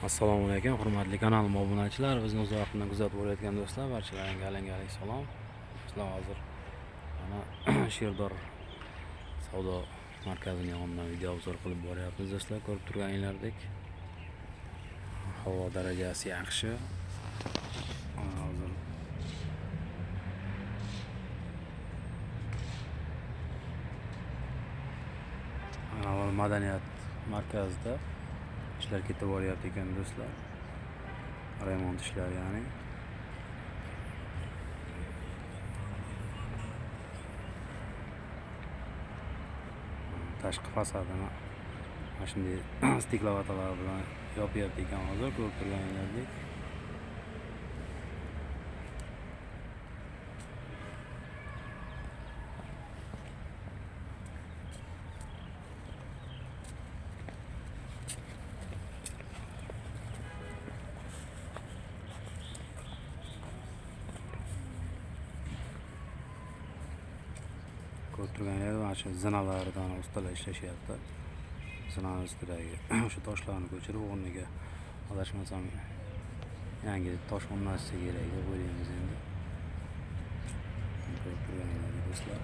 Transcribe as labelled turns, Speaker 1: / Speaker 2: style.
Speaker 1: Assalomu alaykum, hurmatli kanalim obunachilar, bizni uzoq vaqtdan kuzatib borayotgan do'stlar, barchalarga alangali salom. Sizlar hozir mana Sherdor savdo markazining yonidan video obzor qilib boryapmiz do'stlar. Ko'rib turganingizdek, havo darajasi yaxshi. Hozir avval madaniyat markazida ishlar ketib boryapti ekan do'stlar. Remont ishlari ya'ni. Tashqi fasadini mana shunday stiklovatalar bilan yopyapti ekan hozir ko'rib turganingizdek. Ko'rib turganingizdek, mana shu zinalardan ustalar ishlashyapti. Zinani ustidagi o'sha toshlarni ko'chirib o'rniga adashmasam yangi tosh o'rnatsa kerak deb o'ylaymiz endi. Ko'rib turganingizdek do'stlar.